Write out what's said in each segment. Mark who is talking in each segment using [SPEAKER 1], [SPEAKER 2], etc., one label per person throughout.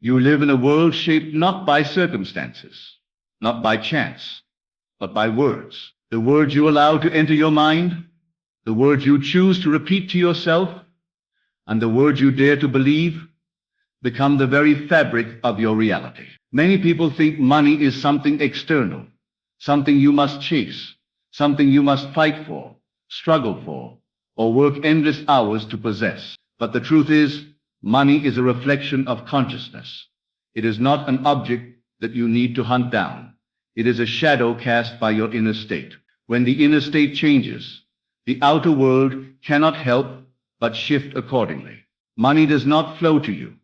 [SPEAKER 1] You live in a world shaped not by circumstances, not by chance, but by words. The words you allow to enter your mind, the words you choose to repeat to yourself, and the words you dare to believe become the very fabric of your reality. Many people think money is something external, something you must chase, something you must fight for, struggle for, or work endless hours to possess. But the truth is, money is a reflection of consciousness. It is not an object that you need to hunt down. It is a shadow cast by your inner state. When the inner state changes, the outer world cannot help but shift accordingly. Money does not flow to you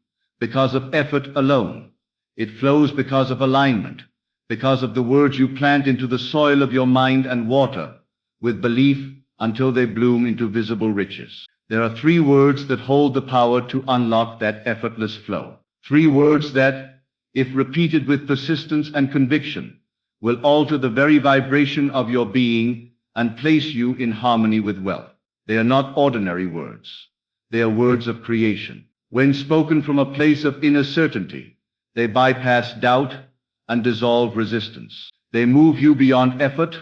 [SPEAKER 1] because of effort alone. It flows because of alignment, because of the words you plant into the soil of your mind and water with belief until they bloom into visible riches. There are 3 words that hold the power to unlock that effortless flow. 3 words that, if repeated with persistence and conviction, will alter the very vibration of your being and place you in harmony with wealth. They are not ordinary words. They are words of creation. When spoken from a place of inner certainty, they bypass doubt and dissolve resistance. They move you beyond effort,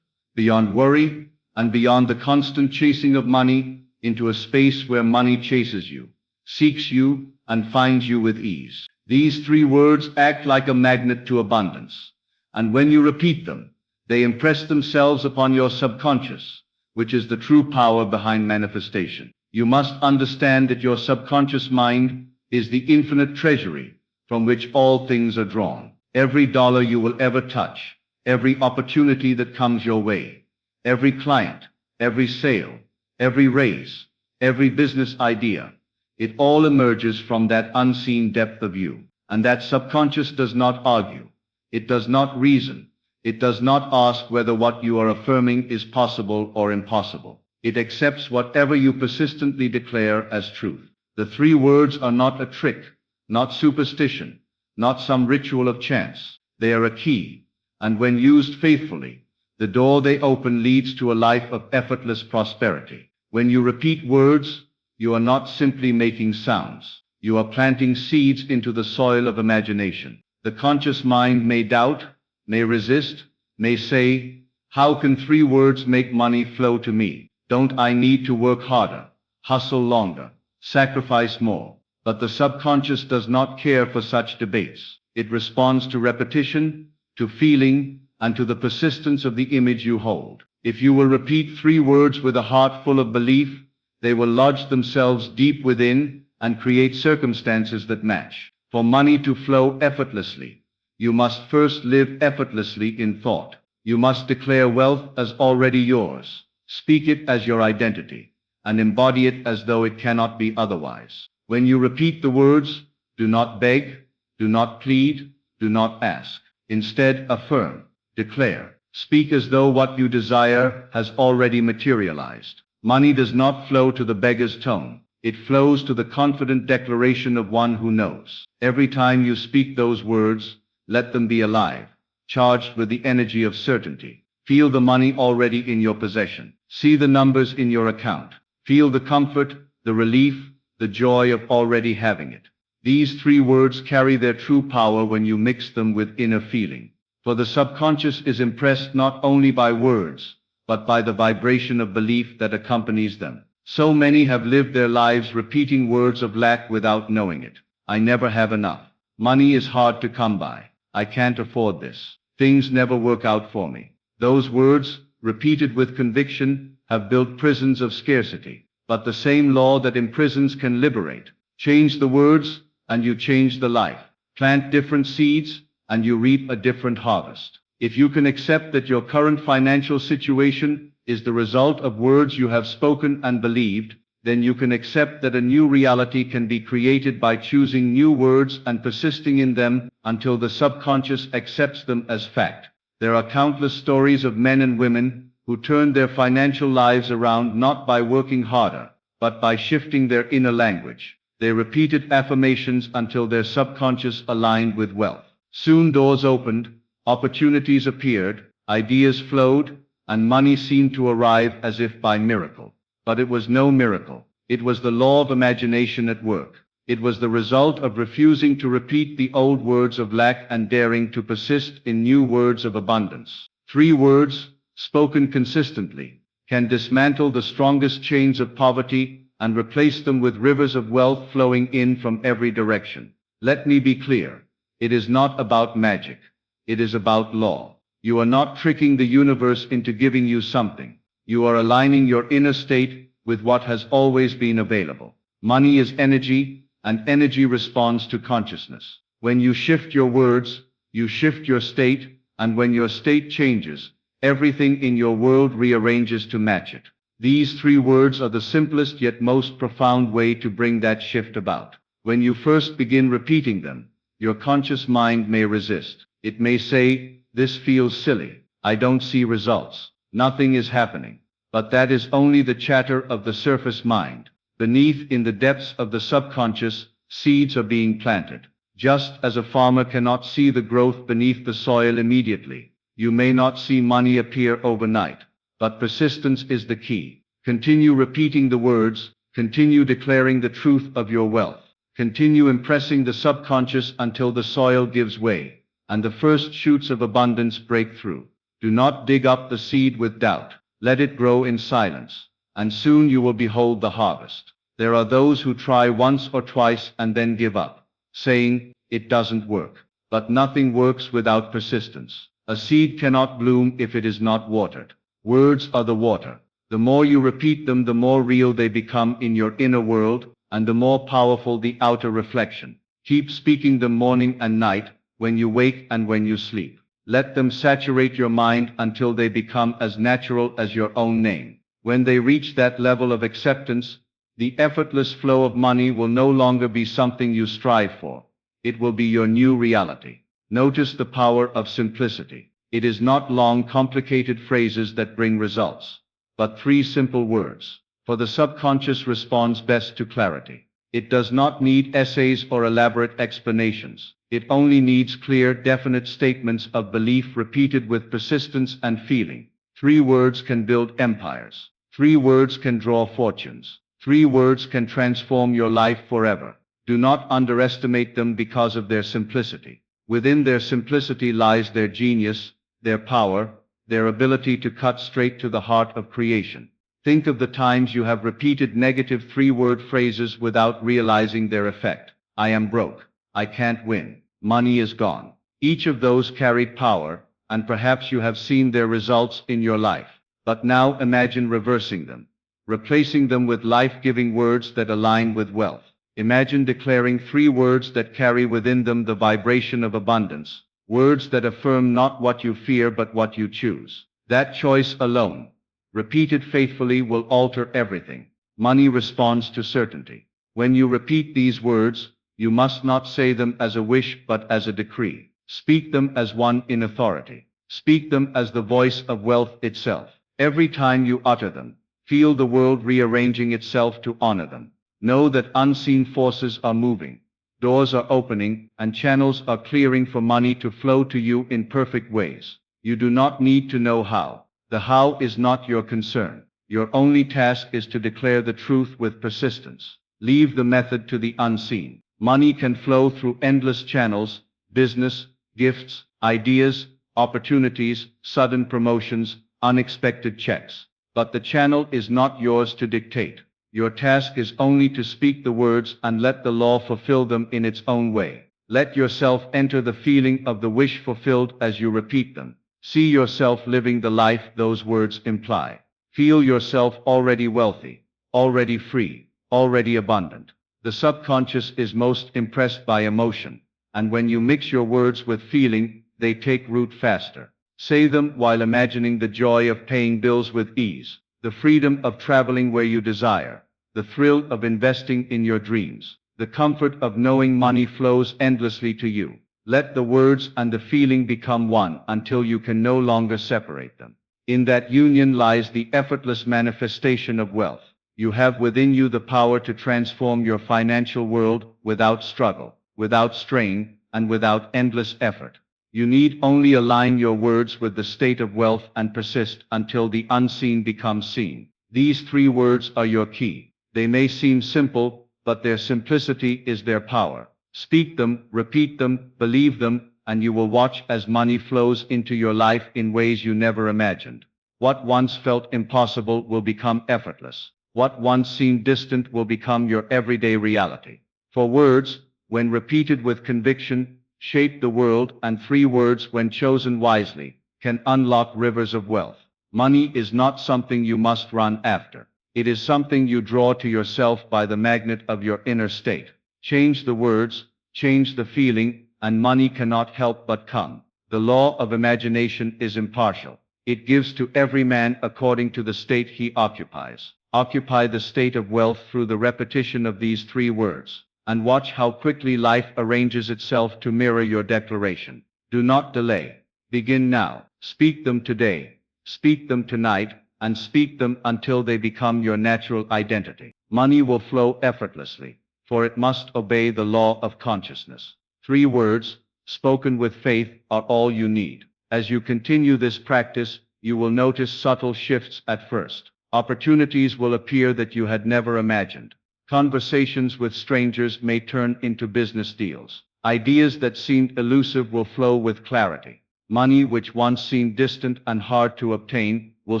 [SPEAKER 1] beyond worry, and beyond the constant chasing of money into a space where money chases you, seeks you, and finds you with ease. These 3 words act like a magnet to abundance, and when you repeat them, they impress themselves upon your subconscious, which is the true power behind manifestation. You must understand that your subconscious mind is the infinite treasury from which all things are drawn. Every dollar you will ever touch, every opportunity that comes your way, every client, every sale, every raise, every business idea, it all emerges from that unseen depth of you. And that subconscious does not argue. It does not reason. It does not ask whether what you are affirming is possible or impossible. It accepts whatever you persistently declare as truth. The 3 words are not a trick, not superstition, not some ritual of chance. They are a key, and when used faithfully, the door they open leads to a life of effortless prosperity. When you repeat words, you are not simply making sounds. You are planting seeds into the soil of imagination. The conscious mind may doubt, may resist, may say, "How can 3 words make money flow to me? Don't I need to work harder, hustle longer, sacrifice more?" But the subconscious does not care for such debates. It responds to repetition, to feeling, and to the persistence of the image you hold. If you will repeat 3 words with a heart full of belief, they will lodge themselves deep within and create circumstances that match. For money to flow effortlessly, you must first live effortlessly in thought. You must declare wealth as already yours, speak it as your identity, and embody it as though it cannot be otherwise. When you repeat the words, do not beg, do not plead, do not ask. Instead, affirm, declare, speak as though what you desire has already materialized. Money does not flow to the beggar's tone. It flows to the confident declaration of one who knows. Every time you speak those words, let them be alive, charged with the energy of certainty. Feel the money already in your possession. See the numbers in your account. Feel the comfort, the relief, the joy of already having it. These 3 words carry their true power when you mix them with inner feeling. For the subconscious is impressed not only by words, but by the vibration of belief that accompanies them. So many have lived their lives repeating words of lack without knowing it. I never have enough. Money is hard to come by. I can't afford this. Things never work out for me. Those words, repeated with conviction, have built prisons of scarcity. But the same law that imprisons can liberate. Change the words, and you change the life. Plant different seeds, and you reap a different harvest. If you can accept that your current financial situation is the result of words you have spoken and believed, then you can accept that a new reality can be created by choosing new words and persisting in them until the subconscious accepts them as fact. There are countless stories of men and women who turned their financial lives around not by working harder, but by shifting their inner language. They repeated affirmations until their subconscious aligned with wealth. Soon doors opened, opportunities appeared, ideas flowed, and money seemed to arrive as if by miracle. But it was no miracle. It was the law of imagination at work. It was the result of refusing to repeat the old words of lack and daring to persist in new words of abundance. 3 words, spoken consistently, can dismantle the strongest chains of poverty and replace them with rivers of wealth flowing in from every direction. Let me be clear. It is not about magic. It is about law. You are not tricking the universe into giving you something. You are aligning your inner state with what has always been available. Money is energy, and energy responds to consciousness. When you shift your words, you shift your state, and when your state changes, everything in your world rearranges to match it. These 3 words are the simplest yet most profound way to bring that shift about. When you first begin repeating them, your conscious mind may resist. It may say, "This feels silly. I don't see results. Nothing is happening." But that is only the chatter of the surface mind. Beneath, in the depths of the subconscious, seeds are being planted. Just as a farmer cannot see the growth beneath the soil immediately, you may not see money appear overnight. But persistence is the key. Continue repeating the words, continue declaring the truth of your wealth, continue impressing the subconscious until the soil gives way, and the first shoots of abundance break through. Do not dig up the seed with doubt. Let it grow in silence, and soon you will behold the harvest. There are those who try once or twice and then give up, saying, "It doesn't work." But nothing works without persistence. A seed cannot bloom if it is not watered. Words are the water. The more you repeat them, the more real they become in your inner world, and the more powerful the outer reflection. Keep speaking them morning and night, when you wake and when you sleep. Let them saturate your mind until they become as natural as your own name. When they reach that level of acceptance, the effortless flow of money will no longer be something you strive for. It will be your new reality. Notice the power of simplicity. It is not long, complicated phrases that bring results, but 3 simple words. For the subconscious responds best to clarity. It does not need essays or elaborate explanations. It only needs clear, definite statements of belief repeated with persistence and feeling. 3 words can build empires. 3 words can draw fortunes. 3 words can transform your life forever. Do not underestimate them because of their simplicity. Within their simplicity lies their genius, their power, their ability to cut straight to the heart of creation. Think of the times you have repeated negative 3-word phrases without realizing their effect. I am broke. I can't win. Money is gone. Each of those carried power, and perhaps you have seen their results in your life. But now imagine reversing them, replacing them with life-giving words that align with wealth. Imagine declaring 3 words that carry within them the vibration of abundance, words that affirm not what you fear but what you choose. That choice alone, repeated faithfully, will alter everything. Money responds to certainty. When you repeat these words, you must not say them as a wish but as a decree. Speak them as one in authority. Speak them as the voice of wealth itself. Every time you utter them, feel the world rearranging itself to honor them. Know that unseen forces are moving, doors are opening, and channels are clearing for money to flow to you in perfect ways. You do not need to know how. The how is not your concern. Your only task is to declare the truth with persistence. Leave the method to the unseen. Money can flow through endless channels: business, gifts, ideas, opportunities, sudden promotions, unexpected checks. But the channel is not yours to dictate. Your task is only to speak the words and let the law fulfill them in its own way. Let yourself enter the feeling of the wish fulfilled as you repeat them. See yourself living the life those words imply. Feel yourself already wealthy, already free, already abundant. The subconscious is most impressed by emotion, and when you mix your words with feeling, they take root faster. Say them while imagining the joy of paying bills with ease, the freedom of traveling where you desire, the thrill of investing in your dreams, the comfort of knowing money flows endlessly to you. Let the words and the feeling become one until you can no longer separate them. In that union lies the effortless manifestation of wealth. You have within you the power to transform your financial world without struggle, without strain, and without endless effort. You need only align your words with the state of wealth and persist until the unseen becomes seen. These 3 words are your key. They may seem simple, but their simplicity is their power. Speak them, repeat them, believe them, and you will watch as money flows into your life in ways you never imagined. What once felt impossible will become effortless. What once seemed distant will become your everyday reality. For words, when repeated with conviction, shape the world, and free words, when chosen wisely, can unlock rivers of wealth. Money is not something you must run after. It is something you draw to yourself by the magnet of your inner state. Change the words, change the feeling, and money cannot help but come. The law of imagination is impartial. It gives to every man according to the state he occupies. Occupy the state of wealth through the repetition of these 3 words, and watch how quickly life arranges itself to mirror your declaration. Do not delay. Begin now. Speak them today. Speak them tonight, and speak them until they become your natural identity. Money will flow effortlessly, for it must obey the law of consciousness. 3 words, spoken with faith, are all you need. As you continue this practice, you will notice subtle shifts at first. Opportunities will appear that you had never imagined. Conversations with strangers may turn into business deals. Ideas that seemed elusive will flow with clarity. Money, which once seemed distant and hard to obtain, will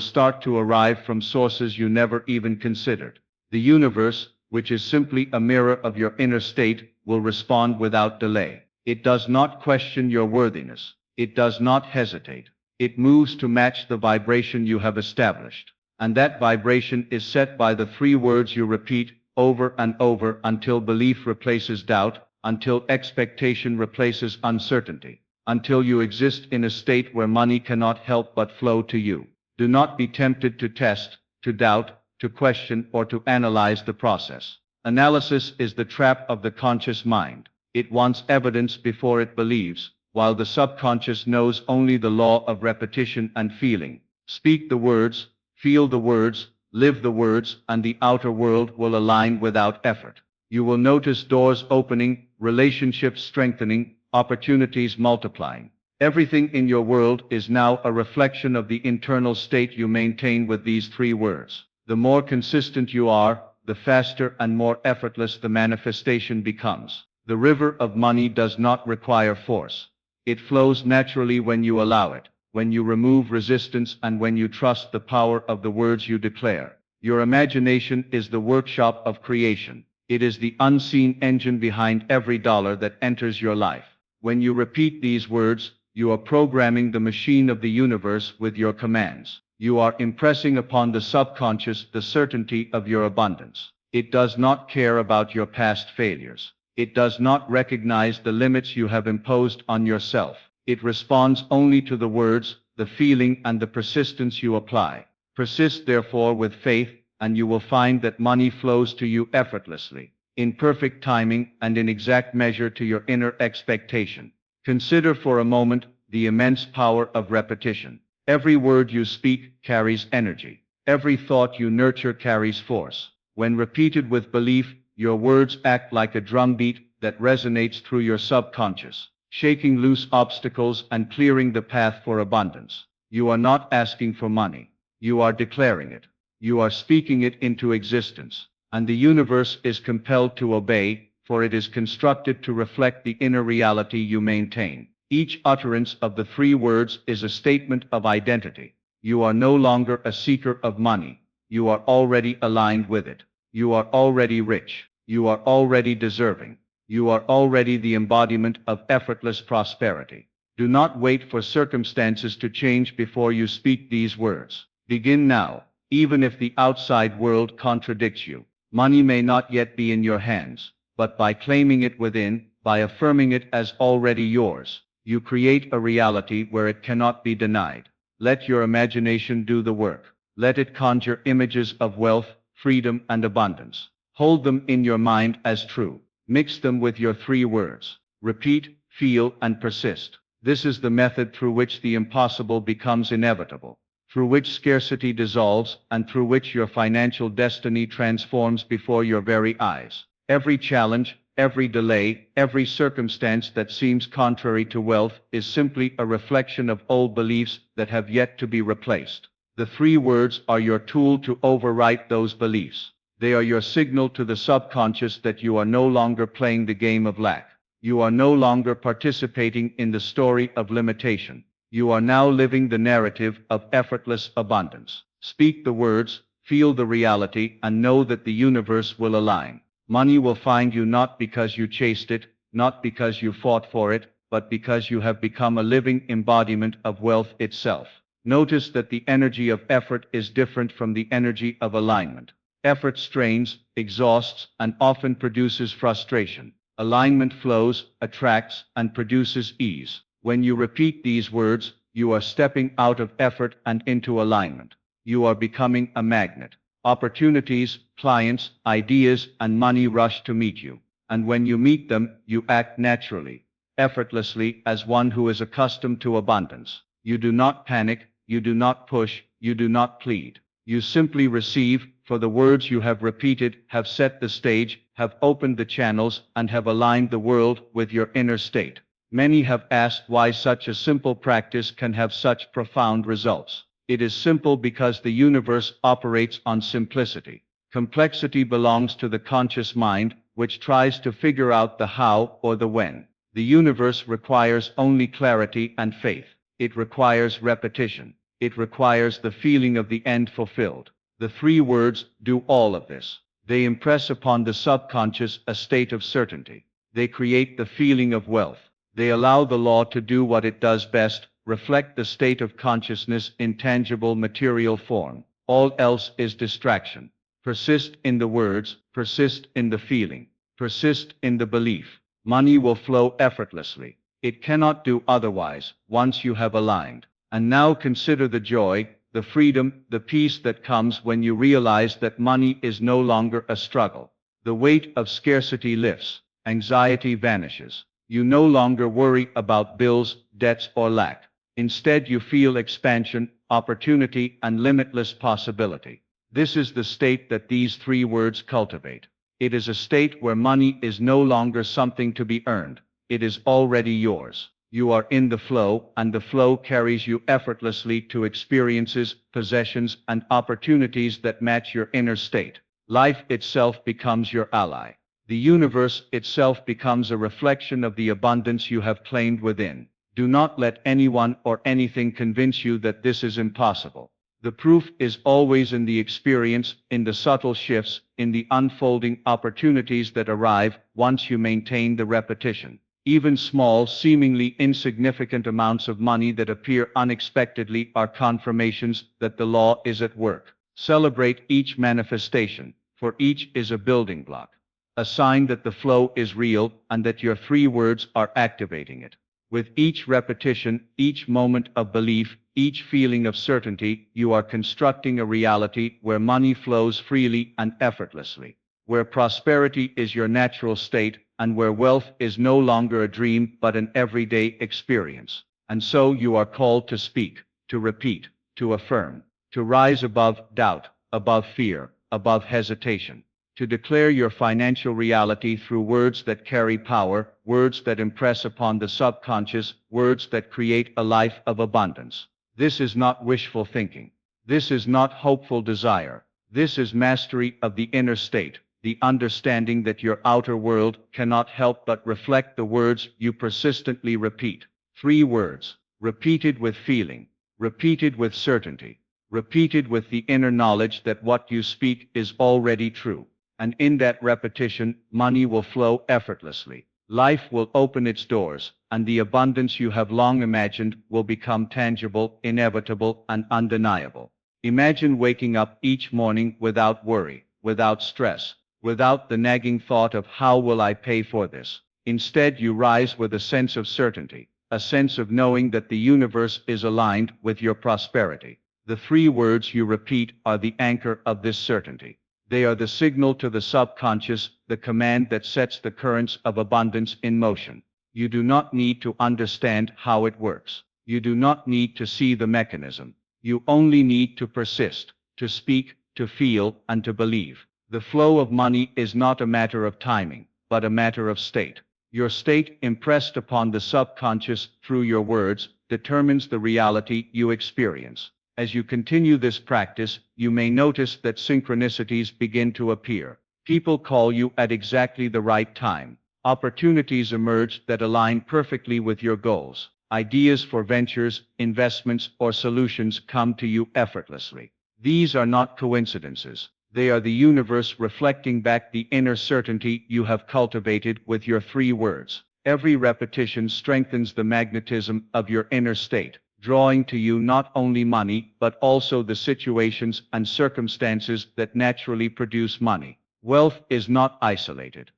[SPEAKER 1] start to arrive from sources you never even considered. The universe, which is simply a mirror of your inner state, will respond without delay. It does not question your worthiness. It does not hesitate. It moves to match the vibration you have established. And that vibration is set by the 3 words you repeat over and over until belief replaces doubt, until expectation replaces uncertainty, until you exist in a state where money cannot help but flow to you. Do not be tempted to test, to doubt, to question, or to analyze the process. Analysis is the trap of the conscious mind. It wants evidence before it believes, while the subconscious knows only the law of repetition and feeling. Speak the words, feel the words, live the words, and the outer world will align without effort. You will notice doors opening, relationships strengthening, opportunities multiplying. Everything in your world is now a reflection of the internal state you maintain with these 3 words. The more consistent you are, the faster and more effortless the manifestation becomes. The river of money does not require force. It flows naturally when you allow it, when you remove resistance, and when you trust the power of the words you declare. Your imagination is the workshop of creation. It is the unseen engine behind every dollar that enters your life. When you repeat these words, you are programming the machine of the universe with your commands. You are impressing upon the subconscious the certainty of your abundance. It does not care about your past failures. It does not recognize the limits you have imposed on yourself. It responds only to the words, the feeling, and the persistence you apply. Persist therefore with faith, and you will find that money flows to you effortlessly, in perfect timing and in exact measure to your inner expectation. Consider for a moment the immense power of repetition. Every word you speak carries energy. Every thought you nurture carries force. When repeated with belief, your words act like a drumbeat that resonates through your subconscious, shaking loose obstacles and clearing the path for abundance. You are not asking for money. You are declaring it. You are speaking it into existence. And the universe is compelled to obey, for it is constructed to reflect the inner reality you maintain. Each utterance of the 3 words is a statement of identity. You are no longer a seeker of money. You are already aligned with it. You are already rich. You are already deserving. You are already the embodiment of effortless prosperity. Do not wait for circumstances to change before you speak these words. Begin now, even if the outside world contradicts you. Money may not yet be in your hands, but by claiming it within, by affirming it as already yours, you create a reality where it cannot be denied. Let your imagination do the work. Let it conjure images of wealth, freedom, and abundance. Hold them in your mind as true. Mix them with your 3 words. Repeat, feel, and persist. This is the method through which the impossible becomes inevitable, through which scarcity dissolves, and through which your financial destiny transforms before your very eyes. Every challenge, every delay, every circumstance that seems contrary to wealth is simply a reflection of old beliefs that have yet to be replaced. The 3 words are your tool to overwrite those beliefs. They are your signal to the subconscious that you are no longer playing the game of lack. You are no longer participating in the story of limitation. You are now living the narrative of effortless abundance. Speak the words, feel the reality, and know that the universe will align. Money will find you not because you chased it, not because you fought for it, but because you have become a living embodiment of wealth itself. Notice that the energy of effort is different from the energy of alignment. Effort strains, exhausts, and often produces frustration. Alignment flows, attracts, and produces ease. When you repeat these words, you are stepping out of effort and into alignment. You are becoming a magnet. Opportunities, clients, ideas, and money rush to meet you. And when you meet them, you act naturally, effortlessly, as one who is accustomed to abundance. You do not panic, you do not push, you do not plead. You simply receive, for the words you have repeated have set the stage, have opened the channels, and have aligned the world with your inner state. Many have asked why such a simple practice can have such profound results. It is simple because the universe operates on simplicity. Complexity belongs to the conscious mind, which tries to figure out the how or the when. The universe requires only clarity and faith. It requires repetition. It requires the feeling of the end fulfilled. The three words do all of this. They impress upon the subconscious a state of certainty. They create the feeling of wealth. They allow the law to do what it does best, reflect the state of consciousness in tangible material form. All else is distraction. Persist in the words, persist in the feeling, persist in the belief. Money will flow effortlessly. It cannot do otherwise once you have aligned. And now consider the joy, the freedom, the peace that comes when you realize that money is no longer a struggle. The weight of scarcity lifts. Anxiety vanishes. You no longer worry about bills, debts, or lack. Instead, you feel expansion, opportunity, and limitless possibility. This is the state that these three words cultivate. It is a state where money is no longer something to be earned. It is already yours. You are in the flow, and the flow carries you effortlessly to experiences, possessions, and opportunities that match your inner state. Life itself becomes your ally. The universe itself becomes a reflection of the abundance you have claimed within. Do not let anyone or anything convince you that this is impossible. The proof is always in the experience, in the subtle shifts, in the unfolding opportunities that arrive once you maintain the repetition. Even small, seemingly insignificant amounts of money that appear unexpectedly are confirmations that the law is at work. Celebrate each manifestation, for each is a building block, a sign that the flow is real and that your three words are activating it. With each repetition, each moment of belief, each feeling of certainty, you are constructing a reality where money flows freely and effortlessly, where prosperity is your natural state, and where wealth is no longer a dream but an everyday experience. And so you are called to speak, to repeat, to affirm, to rise above doubt, above fear, above hesitation, to declare your financial reality through words that carry power, words that impress upon the subconscious, words that create a life of abundance. This is not wishful thinking. This is not hopeful desire. This is mastery of the inner state, the understanding that your outer world cannot help but reflect the words you persistently repeat. Three words, repeated with feeling, repeated with certainty, repeated with the inner knowledge that what you speak is already true. And in that repetition, money will flow effortlessly. Life will open its doors, and the abundance you have long imagined will become tangible, inevitable, and undeniable. Imagine waking up each morning without worry, without stress, without the nagging thought of how will I pay for this. Instead, you rise with a sense of certainty, a sense of knowing that the universe is aligned with your prosperity. The three words you repeat are the anchor of this certainty. They are the signal to the subconscious, the command that sets the currents of abundance in motion. You do not need to understand how it works. You do not need to see the mechanism. You only need to persist, to speak, to feel, and to believe. The flow of money is not a matter of timing, but a matter of state. Your state, impressed upon the subconscious through your words, determines the reality you experience.
[SPEAKER 2] As you continue this practice, you may notice that synchronicities begin to appear. People call you at exactly the right time. Opportunities emerge that align perfectly with your goals. Ideas for ventures, investments, or solutions come to you effortlessly. These are not coincidences. They are the universe reflecting back the inner certainty you have cultivated with your 3 words. Every repetition strengthens the magnetism of your inner state, drawing to you not only money but also the situations and circumstances that naturally produce money. Wealth is not isolated.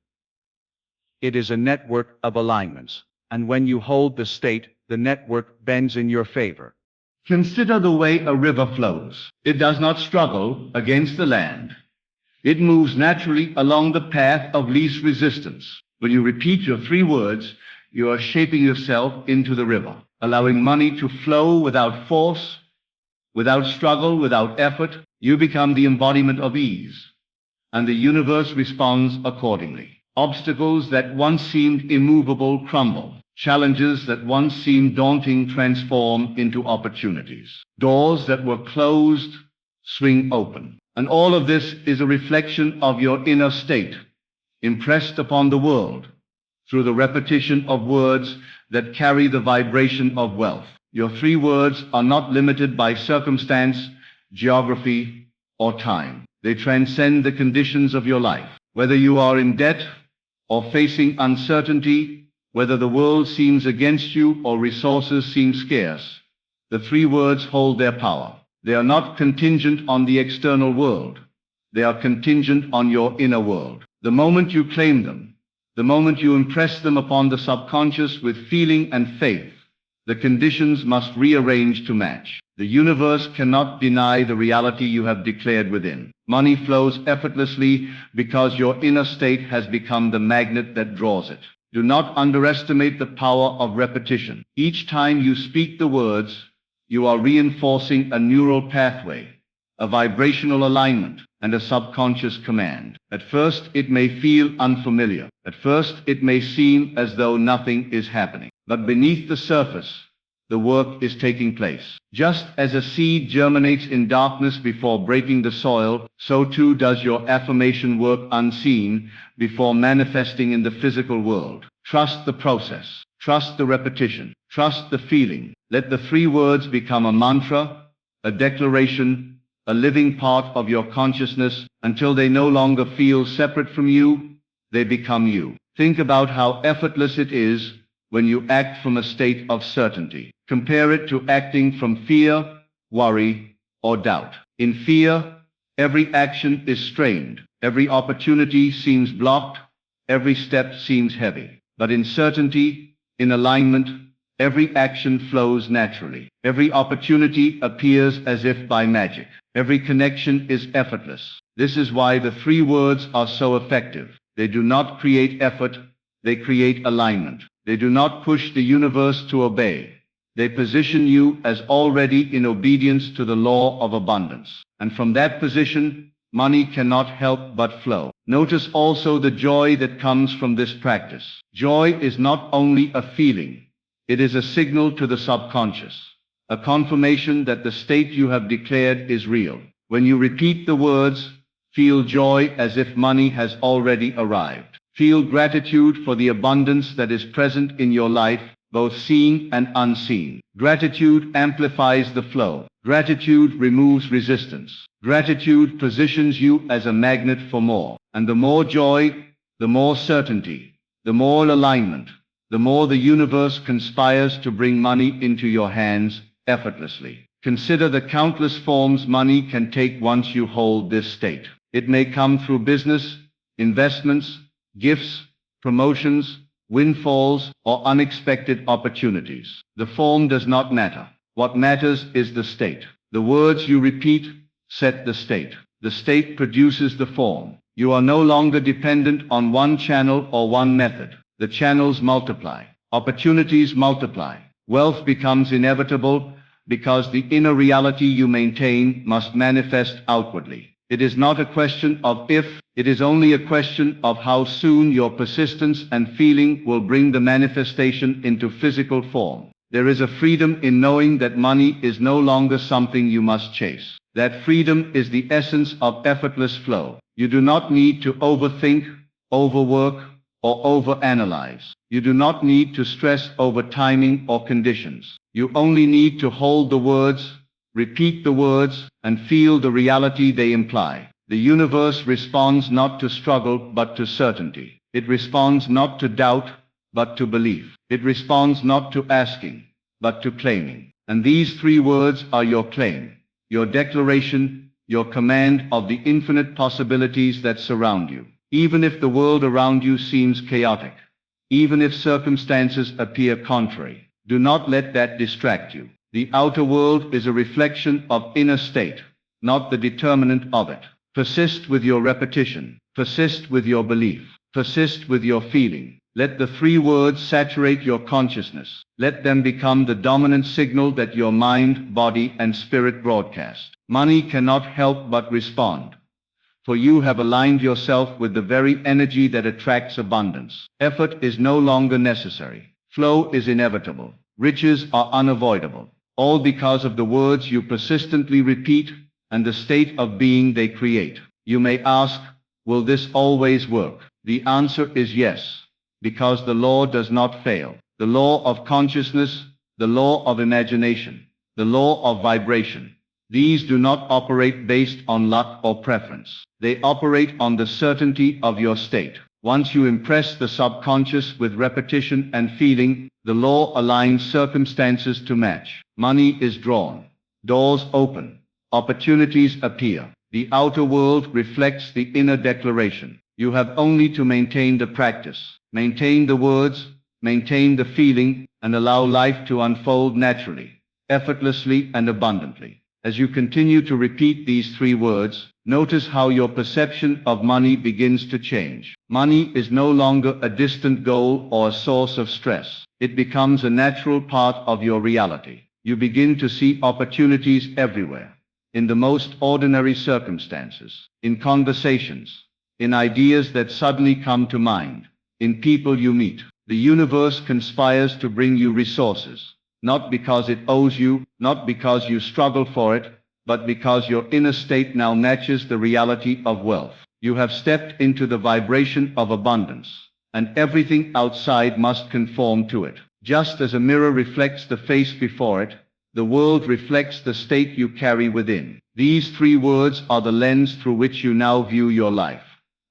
[SPEAKER 2] It is a network of alignments, and when you hold the state, the network bends in your favor.
[SPEAKER 1] Consider the way a river flows. It does not struggle against the land. It moves naturally along the path of least resistance. When you repeat your 3 words, you are shaping yourself into the river, allowing money to flow without force, without struggle, without effort. You become the embodiment of ease, and the universe responds accordingly. Obstacles that once seemed immovable crumble. Challenges that once seemed daunting transform into opportunities. Doors that were closed swing open. And all of this is a reflection of your inner state, impressed upon the world through the repetition of words that carry the vibration of wealth. Your 3 words are not limited by circumstance, geography, or time. They transcend the conditions of your life. Whether you are in debt or facing uncertainty, whether the world seems against you or resources seem scarce, the 3 words hold their power. They are not contingent on the external world. They are contingent on your inner world. The moment you claim them, the moment you impress them upon the subconscious with feeling and faith, the conditions must rearrange to match. The universe cannot deny the reality you have declared within. Money flows effortlessly because your inner state has become the magnet that draws it. Do not underestimate the power of repetition. Each time you speak the words, you are reinforcing a neural pathway, a vibrational alignment, and a subconscious command. At first, it may feel unfamiliar. At first, it may seem as though nothing is happening. But beneath the surface, the work is taking place. Just as a seed germinates in darkness before breaking the soil, so too does your affirmation work unseen before manifesting in the physical world. Trust the process. Trust the repetition. Trust the feeling. Let the 3 words become a mantra, a declaration, a living part of your consciousness until they no longer feel separate from you. They become you. Think about how effortless it is when you act from a state of certainty. Compare it to acting from fear, worry, or doubt. In fear, every action is strained. Every opportunity seems blocked. Every step seems heavy. But in certainty, in alignment, every action flows naturally. Every opportunity appears as if by magic. Every connection is effortless. This is why the 3 words are so effective. They do not create effort, they create alignment. They do not push the universe to obey. They position you as already in obedience to the law of abundance. And from that position, money cannot help but flow. Notice also the joy that comes from this practice. Joy is not only a feeling, it is a signal to the subconscious, a confirmation that the state you have declared is real. When you repeat the words, feel joy as if money has already arrived. Feel gratitude for the abundance that is present in your life, both seen and unseen. Gratitude amplifies the flow. Gratitude removes resistance. Gratitude positions you as a magnet for more. And the more joy, the more certainty, the more alignment, the more the universe conspires to bring money into your hands effortlessly. Consider the countless forms money can take once you hold this state. It may come through business, investments, gifts, promotions, windfalls, or unexpected opportunities. The form does not matter. What matters is the state. The words you repeat set the state. The state produces the form. You are no longer dependent on one channel or one method. The channels multiply. Opportunities multiply. Wealth becomes inevitable because the inner reality you maintain must manifest outwardly. It is not a question of if, it is only a question of how soon your persistence and feeling will bring the manifestation into physical form. There is a freedom in knowing that money is no longer something you must chase. That freedom is the essence of effortless flow. You do not need to overthink, overwork, or overanalyze. You do not need to stress over timing or conditions. You only need to hold the words, repeat the words, and feel the reality they imply. The universe responds not to struggle but to certainty. It responds not to doubt but to belief. It responds not to asking but to claiming. And these three words are your claim, your declaration, your command of the infinite possibilities that surround you. Even if the world around you seems chaotic, even if circumstances appear contrary, do not let that distract you. The outer world is a reflection of inner state, not the determinant of it. Persist with your repetition. Persist with your belief. Persist with your feeling. Let the three words saturate your consciousness. Let them become the dominant signal that your mind, body, and spirit broadcast. Money cannot help but respond, for you have aligned yourself with the very energy that attracts abundance. Effort is no longer necessary. Flow is inevitable. Riches are unavoidable. All because of the words you persistently repeat and the state of being they create. You may ask, will this always work? The answer is yes, because the law does not fail. The law of consciousness, the law of imagination, the law of vibration. These do not operate based on luck or preference. They operate on the certainty of your state. Once you impress the subconscious with repetition and feeling, the law aligns circumstances to match. Money is drawn. Doors open. Opportunities appear. The outer world reflects the inner declaration. You have only to maintain the practice, maintain the words, maintain the feeling, and allow life to unfold naturally, effortlessly, and abundantly. As you continue to repeat these three words, notice how your perception of money begins to change. Money is no longer a distant goal or a source of stress. It becomes a natural part of your reality. You begin to see opportunities everywhere, in the most ordinary circumstances, in conversations, in ideas that suddenly come to mind, in people you meet. The universe conspires to bring you resources, not because it owes you, not because you struggle for it, but because your inner state now matches the reality of wealth. You have stepped into the vibration of abundance, and everything outside must conform to it. Just as a mirror reflects the face before it, the world reflects the state you carry within. These three words are the lens through which you now view your life,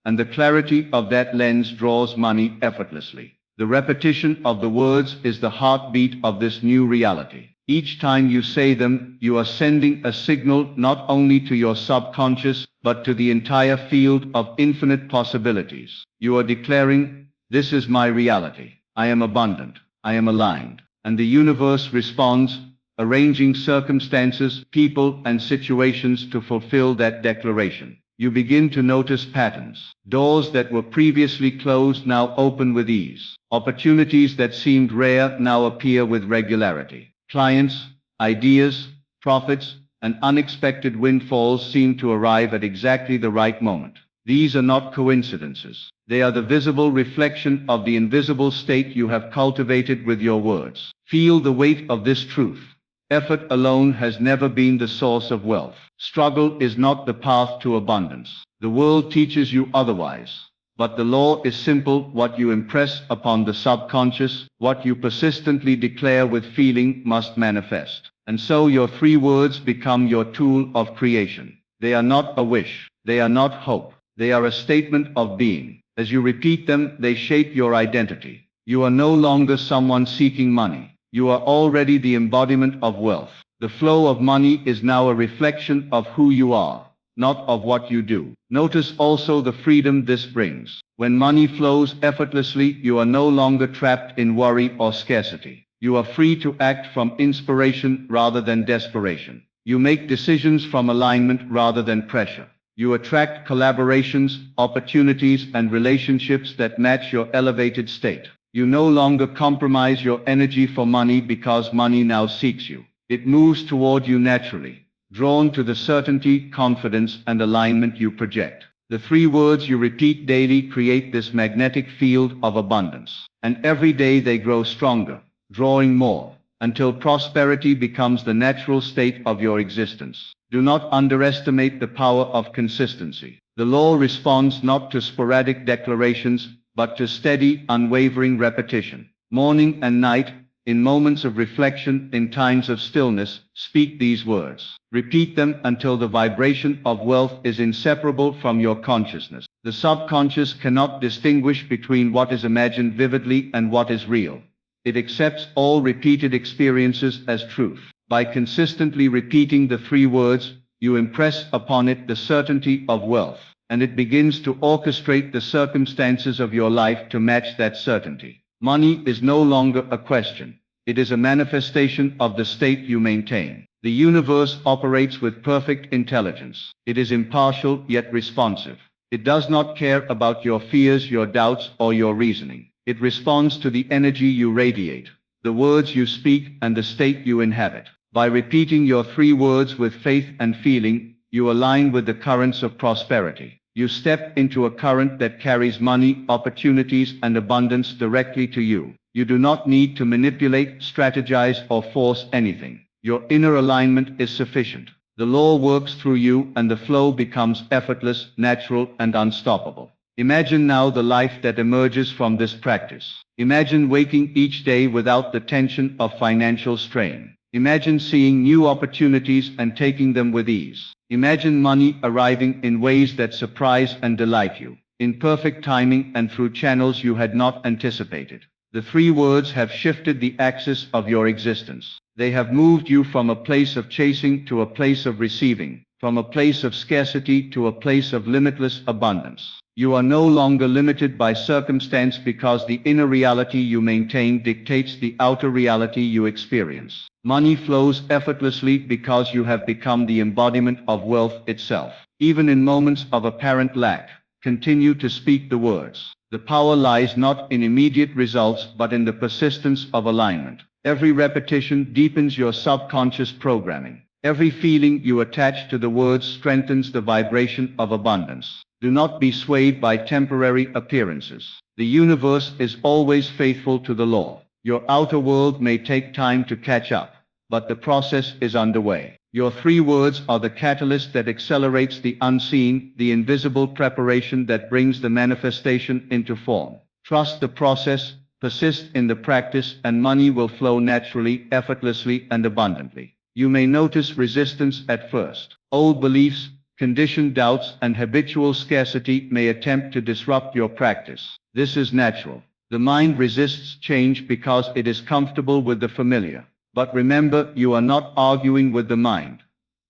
[SPEAKER 1] and the clarity of that lens draws money effortlessly. The repetition of the words is the heartbeat of this new reality. Each time you say them, you are sending a signal not only to your subconscious, but to the entire field of infinite possibilities. You are declaring, this is my reality. I am abundant. I am aligned. And the universe responds, arranging circumstances, people, and situations to fulfill that declaration. You begin to notice patterns. Doors that were previously closed now open with ease. Opportunities that seemed rare now appear with regularity. Clients, ideas, profits, and unexpected windfalls seem to arrive at exactly the right moment. These are not coincidences. They are the visible reflection of the invisible state you have cultivated with your words. Feel the weight of this truth. Effort alone has never been the source of wealth. Struggle is not the path to abundance. The world teaches you otherwise. But the law is simple: what you impress upon the subconscious, what you persistently declare with feeling, must manifest. And so your three words become your tool of creation. They are not a wish. They are not hope. They are a statement of being. As you repeat them, they shape your identity. You are no longer someone seeking money. You are already the embodiment of wealth. The flow of money is now a reflection of who you are, not of what you do. Notice also the freedom this brings. When money flows effortlessly, you are no longer trapped in worry or scarcity. You are free to act from inspiration rather than desperation. You make decisions from alignment rather than pressure. You attract collaborations, opportunities, and relationships that match your elevated state. You no longer compromise your energy for money because money now seeks you. It moves toward you naturally, drawn to the certainty, confidence, and alignment you project. The three words you repeat daily create this magnetic field of abundance. And every day they grow stronger, drawing more
[SPEAKER 2] until prosperity becomes the natural state of your existence. Do not underestimate the power of consistency. The law responds not to sporadic declarations, but to steady, unwavering repetition. Morning and night, in moments of reflection, in times of stillness, speak these words. Repeat them until the vibration of wealth is inseparable from your consciousness. The subconscious cannot distinguish between what is imagined vividly and what is real. It accepts all repeated experiences as truth. By consistently repeating the three words, you impress upon it the certainty of wealth, and it begins to orchestrate the circumstances of your life to match that certainty. Money is no longer a question. It is a manifestation of the state you maintain. The universe operates with perfect intelligence. It is impartial yet responsive. It does not care about your fears, your doubts, or your reasoning. It responds to the energy you radiate, the words you speak, and the state you inhabit. By repeating your three words with faith and feeling, you align with the currents of prosperity. You step into a current that carries money, opportunities, and abundance directly to you. You do not need to manipulate, strategize, or force anything. Your inner alignment is sufficient. The law works through you, and the flow becomes effortless, natural, and unstoppable. Imagine now the life that emerges from this practice. Imagine waking each day without the tension of financial strain. Imagine seeing new opportunities and taking them with ease. Imagine money arriving in ways that surprise and delight you, in perfect timing and through channels you had not anticipated. The three words have shifted the axis of your existence. They have moved you from a place of chasing to a place of receiving, from a place of scarcity to a place of limitless abundance. You are no longer limited by circumstance because the inner reality you maintain dictates the outer reality you experience. Money flows effortlessly because you have become the embodiment of wealth itself. Even in moments of apparent lack, continue to speak the words. The power lies not in immediate results but in the persistence of alignment. Every repetition deepens your subconscious programming. Every feeling you attach to the words strengthens the vibration of abundance. Do not be swayed by temporary appearances. The universe is always faithful to the law. Your outer world may take time to catch up, but the process is underway. Your three words are the catalyst that accelerates the unseen, the invisible preparation that brings the manifestation into form. Trust the process, persist in the practice, and money will flow naturally, effortlessly, and abundantly. You may notice resistance at first. Old beliefs, conditioned doubts, and habitual scarcity may attempt to disrupt your practice. This is natural. The mind resists change because it is comfortable with the familiar. But remember, you are not arguing with the mind.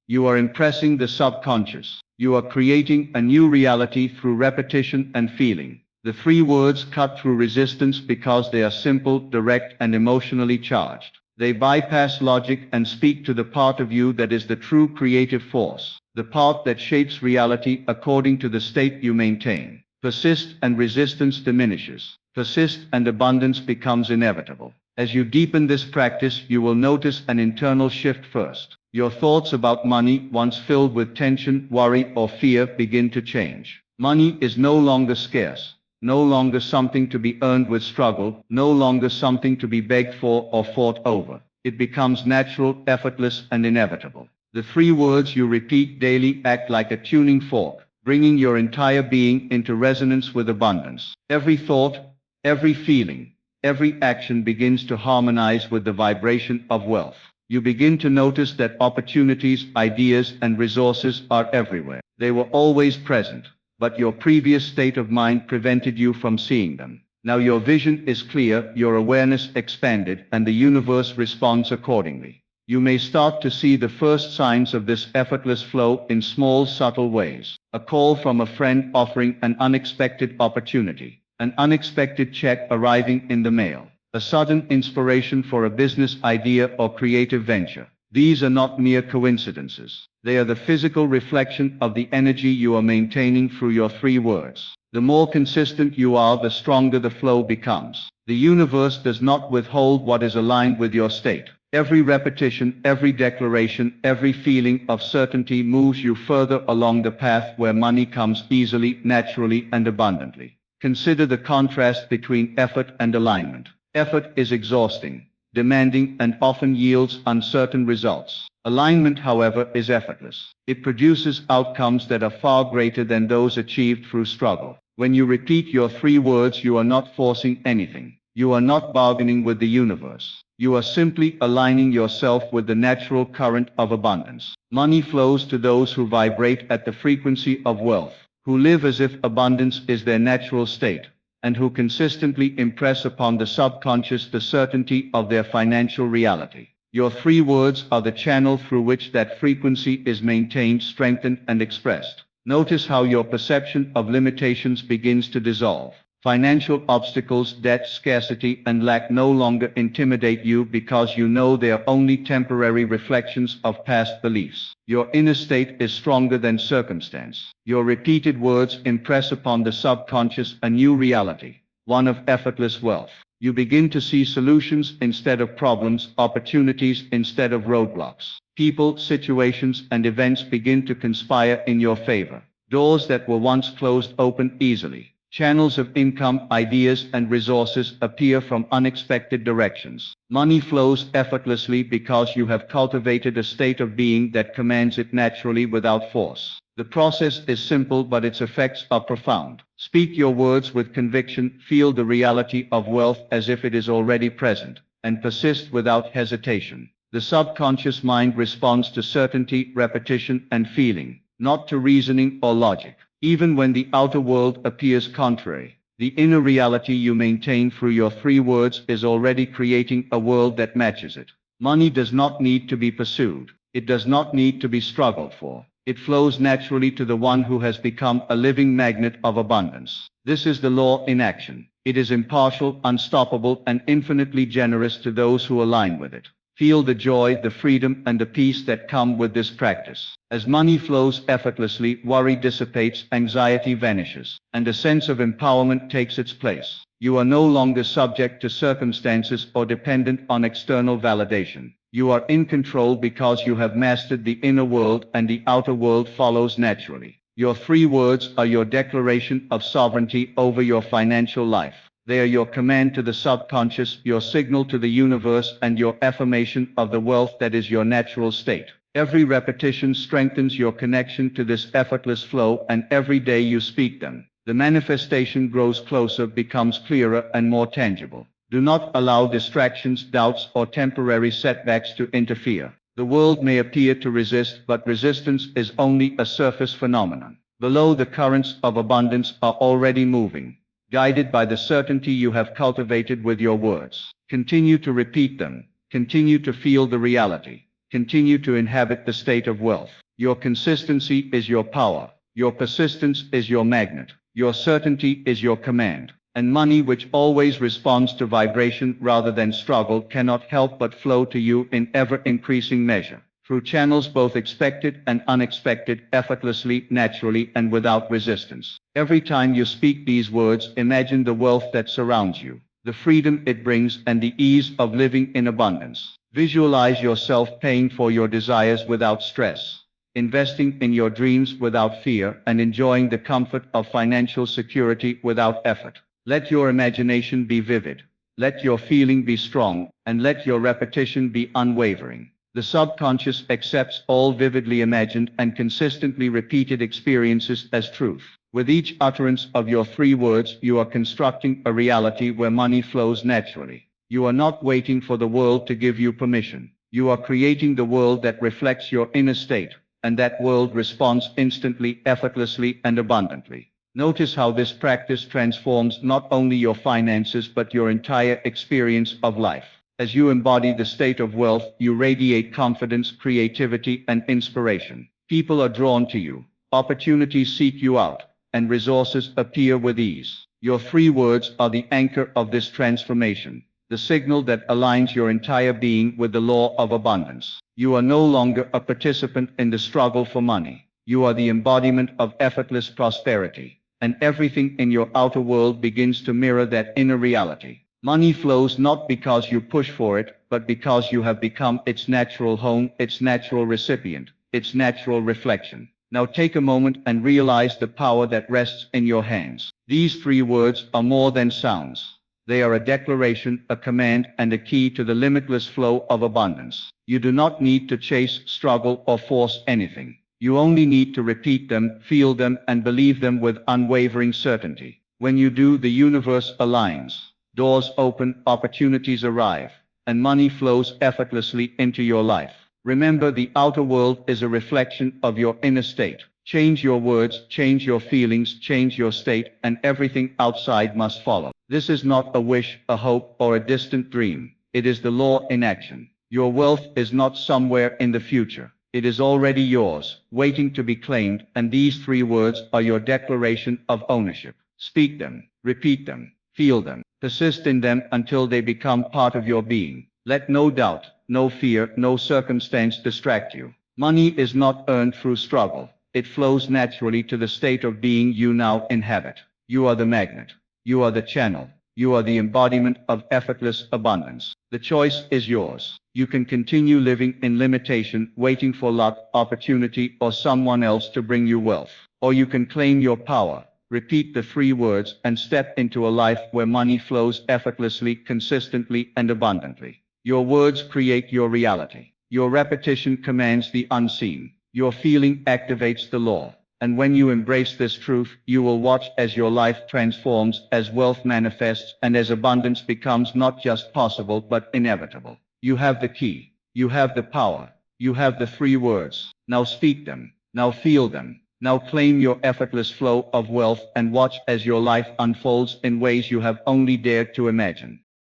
[SPEAKER 2] You are impressing the subconscious. You are creating a new reality through repetition and feeling. The three words cut through resistance because they are simple, direct, and emotionally charged. They bypass logic and speak to the part of you that is the true creative force, the part that shapes reality according to the state you maintain. Persist and resistance diminishes. Persist and abundance becomes inevitable. As you deepen this practice, you will notice an internal shift first. Your thoughts about money, once filled with tension, worry, or fear, begin to change. Money is no longer scarce, no longer something to be earned with struggle, no longer something to be begged for or fought over. It becomes natural, effortless, and inevitable. The three words you repeat daily act like a tuning fork, bringing your entire being into resonance with abundance. Every thought, every feeling, every action begins to harmonize with the vibration of wealth. You begin to notice that opportunities, ideas, and resources are everywhere. They were always present, but your previous state of mind prevented you from seeing them. Now your vision is clear, your awareness expanded, and the universe responds accordingly. You may start to see the first signs of this effortless flow in small, subtle ways. A call from a friend offering an unexpected opportunity. An unexpected check arriving in the mail. A sudden inspiration for a business idea or creative venture. These are not mere coincidences. They are the physical reflection of the energy you are maintaining through your three words. The more consistent you are, the stronger the flow becomes. The universe does not withhold what is aligned with your state. Every repetition, every declaration, every feeling of certainty moves you further along the path where money comes easily, naturally, and abundantly. Consider the contrast between effort and alignment. Effort is exhausting. demanding, and often yields uncertain results. Alignment, however, is effortless. It produces outcomes that are far greater than those achieved through struggle. When you repeat your three words, you are not forcing anything. You are not bargaining with the universe. You are simply aligning yourself with the natural current of abundance. Money flows to those who vibrate at the frequency of wealth, who live as if abundance is their natural state, and who consistently impress upon the subconscious the certainty of their financial reality. Your three words are the channel through which that frequency is maintained, strengthened, and expressed. Notice how your perception of limitations begins to dissolve. Financial obstacles, debt, scarcity, and lack no longer intimidate you because you know they are only temporary reflections of past beliefs. Your inner state is stronger than circumstance. Your repeated words impress upon the subconscious a new reality, one of effortless wealth. You begin to see solutions instead of problems, opportunities instead of roadblocks. People, situations, and events begin to conspire in your favor. Doors that were once closed open easily. Channels of income, ideas, and resources appear from unexpected directions. Money flows effortlessly because you have cultivated a state of being that commands it naturally without force. The process is simple, but its effects are profound. Speak your words with conviction, feel the reality of wealth as if it is already present, and persist without hesitation. The subconscious mind responds to certainty, repetition, and feeling, not to reasoning or logic. Even when the outer world appears contrary, the inner reality you maintain through your three words is already creating a world that matches it. Money does not need to be pursued. It does not need to be struggled for. It flows naturally to the one who has become a living magnet of abundance. This is the law in action. It is impartial, unstoppable, and infinitely generous to those who align with it. Feel the joy, the freedom, and the peace that come with this practice. As money flows effortlessly, worry dissipates, anxiety vanishes, and a sense of empowerment takes its place. You are no longer subject to circumstances or dependent on external validation. You are in control because you have mastered the inner world, and the outer world follows naturally. Your three words are your declaration of sovereignty over your financial life. They are your command to the subconscious, your signal to the universe, and your affirmation of the wealth that is your natural state. Every repetition strengthens your connection to this effortless flow, and every day you speak them, the manifestation grows closer, becomes clearer, and more tangible. Do not allow distractions, doubts, or temporary setbacks to interfere. The world may appear to resist, but resistance is only a surface phenomenon. Below, the currents of abundance are already moving, guided by the certainty you have cultivated with your words. Continue to repeat them. Continue to feel the reality. Continue to inhabit the state of wealth. Your consistency is your power. Your persistence is your magnet. Your certainty is your command. And money, which always responds to vibration rather than struggle, cannot help but flow to you in ever-increasing measure, through channels both expected and unexpected, effortlessly, naturally, and without resistance. Every time you speak these words, imagine the wealth that surrounds you, the freedom it brings, and the ease of living in abundance. Visualize yourself paying for your desires without stress, investing in your dreams without fear, and enjoying the comfort of financial security without effort. Let your imagination be vivid, let your feeling be strong, and let your repetition be unwavering. The subconscious accepts all vividly imagined and consistently repeated experiences as truth. With each utterance of your three words, you are constructing a reality where money flows naturally. You are not waiting for the world to give you permission. You are creating the world that reflects your inner state, and that world responds instantly, effortlessly, and abundantly. Notice how this practice transforms not only your finances but your entire experience of life. As you embody the state of wealth, you radiate confidence, creativity, and inspiration. People are drawn to you, opportunities seek you out, and resources appear with ease. Your three words are the anchor of this transformation, the signal that aligns your entire being with the law of abundance. You are no longer a participant in the struggle for money. You are the embodiment of effortless prosperity, and everything in your outer world begins to mirror that inner reality. Money flows not because you push for it, but because you have become its natural home, its natural recipient, its natural reflection. Now take a moment and realize the power that rests in your hands. These three words are more than sounds. They are a declaration, a command, and a key to the limitless flow of abundance. You do not need to chase, struggle, or force anything. You only need to repeat them, feel them, and believe them with unwavering certainty. When you do, the universe aligns. Doors open, opportunities arrive, and money flows effortlessly into your life. Remember, the outer world is a reflection of your inner state. Change your words, change your feelings, change your state, and everything outside must follow. This is not a wish, a hope, or a distant dream. It is the law in action. Your wealth is not somewhere in the future. It is already yours, waiting to be claimed, and these 3 words are your declaration of ownership. Speak them, repeat them, feel them, persist in them until they become part of your being. Let no doubt, no fear, no circumstance distract you. Money is not earned through struggle. It flows naturally to the state of being you now inhabit. You are the magnet. You are the channel. You are the embodiment of effortless abundance. The choice is yours. You can continue living in limitation, waiting for luck, opportunity, or someone else to bring you wealth. Or you can claim your power, repeat the 3 words, and step into a life where money flows effortlessly, consistently, and abundantly. Your words create your reality. Your repetition commands the unseen. Your feeling activates the law. And when you embrace this truth, you will watch as your life transforms, as wealth manifests, and as abundance becomes not just possible but inevitable. You have the key. You have the power. You have the 3 words. Now speak them. Now feel them. Now claim your effortless flow of wealth and watch as your life unfolds in ways you have only dared to imagine.